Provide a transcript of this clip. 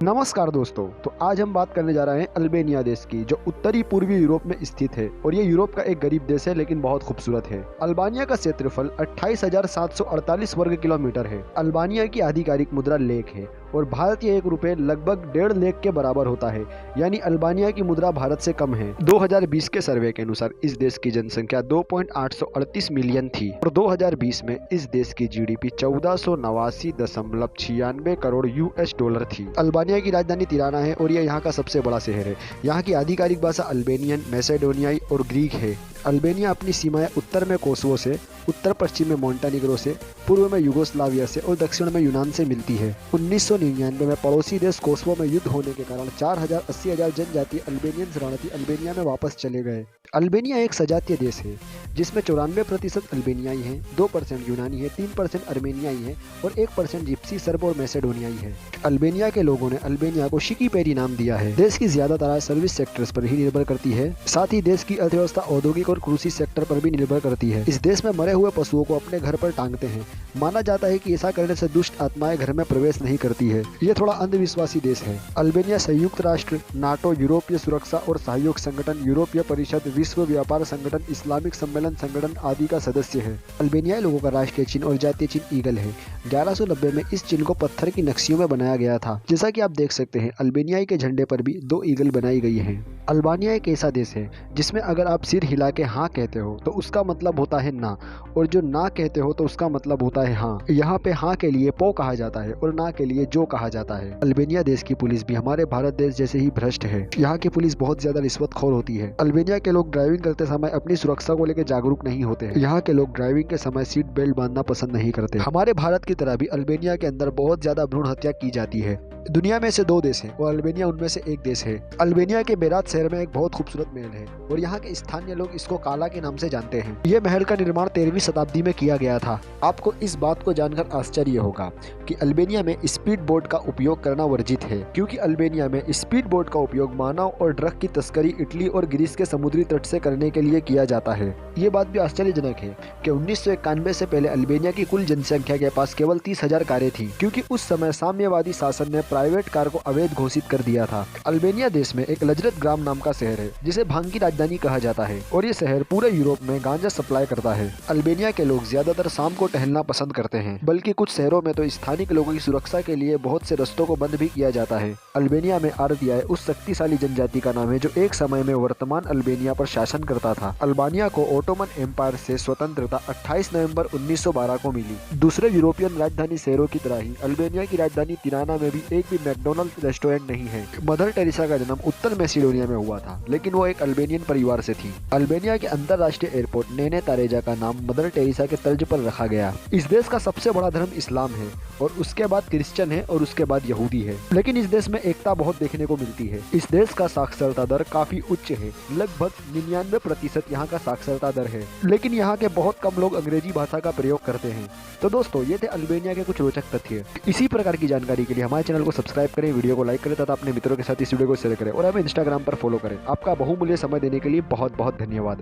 नमस्कार दोस्तों। तो आज हम बात करने जा रहे हैं अल्बानिया देश की, जो उत्तरी पूर्वी यूरोप में स्थित है और ये यूरोप का एक गरीब देश है लेकिन बहुत खूबसूरत है। अल्बानिया का क्षेत्रफल 28,748 वर्ग किलोमीटर है। अल्बानिया की आधिकारिक मुद्रा लेक है और भारतीय एक रुपए लगभग 1.5 लाख के बराबर होता है, यानी अल्बानिया की मुद्रा भारत से कम है। 2020 के सर्वे के अनुसार इस देश की जनसंख्या 2.838 मिलियन थी और 2020 में इस देश की जीडीपी 1489.96 करोड़ यूएस डॉलर थी। अल्बानिया की राजधानी तिराना है और यह यहाँ का सबसे बड़ा शहर है। यहाँ की आधिकारिक भाषा अल्बानियन, मैसेडोनियाई और ग्रीक है। अल्बानिया अपनी सीमाएं उत्तर में कोसोवो से, उत्तर पश्चिम में मोंटेनिग्रो से, पूर्व में युगोस्लाविया से और दक्षिण में यूनान से मिलती है। 1999 में पड़ोसी देश कोसोवो में युद्ध होने के कारण 80,000 जनजातीय अल्बानियन शरणार्थी अल्बानिया में वापस चले गए। अल्बानिया एक सजातीय देश है जिसमें 94% अल्बानियाई हैं, 2% यूनानी है, 3% अर्मेनियाई है और 1% जिप्सी, सर्ब और मैसेडोनियाई है। अल्बानिया के लोगों ने अल्बानिया को शिकीपेरी नाम दिया है। देश की ज्यादातर आय सर्विस सेक्टर्स पर ही निर्भर करती है। साथ ही देश की अर्थव्यवस्था औद्योगिक और कृषि सेक्टर पर भी निर्भर करती है। इस देश में मरे हुए पशुओं को अपने घर पर टांगते हैं। माना जाता है कि ऐसा करने से दुष्ट आत्माएं घर में प्रवेश नहीं करती है। ये थोड़ा अंधविश्वासी देश है। अल्बानिया संयुक्त राष्ट्र, नाटो, यूरोपीय सुरक्षा और सहयोग संगठन, यूरोपीय परिषद, विश्व व्यापार संगठन, इस्लामिक सम्मेलन संगठन आदि का सदस्य है। अल्बानियाई लोगों का राष्ट्रीय चिन्ह और जातीय चिन्ह ईगल है। 1190 में इस चिन्ह को पत्थर की नक्शियों में बनाया गया था। जैसा कि आप देख सकते हैं, अल्बानियाई के झंडे पर भी 2 ईगल बनाई गई है। अल्बानिया एक ऐसा देश है जिसमें अगर आप सिर हिला के हाँ कहते हो तो उसका मतलब होता है ना, और जो ना कहते हो तो उसका मतलब होता है हाँ। यहाँ पे हाँ के लिए पो कहा जाता है और ना के लिए जो कहा जाता है। अल्बानिया देश की पुलिस भी हमारे भारत देश जैसे ही भ्रष्ट है। यहाँ की पुलिस बहुत ज्यादा रिश्वतखोर होती है। अल्बानिया के लोग ड्राइविंग करते समय अपनी सुरक्षा को लेकर जागरूक नहीं होते हैं। यहाँ के लोग ड्राइविंग के समय सीट बेल्ट बांधना पसंद नहीं करते। हमारे भारत की तरह भी अल्बानिया के अंदर बहुत ज्यादा भ्रूण हत्या की जाती है। दुनिया में से 2 देश हैं और अल्बानिया उनमें से एक देश है। अल्बानिया के बेरात शहर में एक बहुत खूबसूरत महल है और यहाँ के स्थानीय लोग इसको काला के नाम से जानते हैं। ये महल का निर्माण 13वीं शताब्दी में किया गया था। आपको इस बात को जानकर आश्चर्य होगा कि अल्बानिया में स्पीड बोट का उपयोग करना वर्जित है, क्योंकि अल्बानिया में स्पीड बोट का उपयोग मानव और ड्रग की तस्करी इटली और ग्रीस के समुद्री तट से करने के लिए किया जाता है। ये बात भी आश्चर्यजनक है कि 1991 से पहले अल्बानिया की कुल जनसंख्या के पास केवल 30,000 कारें थी, क्योंकि उस समय साम्यवादी शासन ने प्राइवेट कार को अवैध घोषित कर दिया था। अल्बानिया देश में एक लजरत ग्राम नाम का शहर है जिसे भांग की राजधानी कहा जाता है और ये शहर पूरे यूरोप में गांजा सप्लाई करता है। अल्बानिया के लोग ज्यादातर शाम को टहलना पसंद करते हैं, बल्कि कुछ शहरों में तो स्थानीय लोगों की सुरक्षा के लिए बहुत से रास्तों को बंद भी किया जाता है। अल्बानिया में आर्दियाई उस शक्तिशाली जनजाति का नाम है जो एक समय में वर्तमान अल्बानिया पर शासन करता था। अल्बानिया को ओटोमन एम्पायर से स्वतंत्रता 28 नवंबर 1912 को मिली। दूसरे यूरोपियन राजधानी शहरों की तरह ही अल्बानिया की राजधानी तिराना में भी एक भी मैकडॉनल्ड रेस्टोरेंट नहीं है। मदर टेरेसा का जन्म उत्तर मैसेडोनिया में हुआ था, लेकिन वो एक अल्बानियन परिवार से थी। अल्बानिया के अंतरराष्ट्रीय एयरपोर्ट नेने तारेजा का नाम मदर टेरेसा के तर्ज पर रखा गया। इस देश का सबसे बड़ा धर्म इस्लाम है और उसके बाद क्रिश्चियन है और उसके बाद यहूदी है। लेकिन इस देश में एकता बहुत देखने को मिलती है। इस देश का साक्षरता दर काफी उच्च है, लगभग 99% यहाँ का साक्षरता दर है। लेकिन यहाँ के बहुत कम लोग अंग्रेजी भाषा का प्रयोग करते हैं। तो दोस्तों, ये थे अल्बानिया के कुछ रोचक तथ्य। इसी प्रकार की जानकारी के लिए हमारे चैनल को सब्सक्राइब करें, वीडियो को लाइक करें तथा अपने मित्रों के साथ इस वीडियो को शेयर करें और हमें इंस्टाग्राम पर फॉलो करें। आपका बहुमूल्य समय देने के लिए बहुत बहुत धन्यवाद।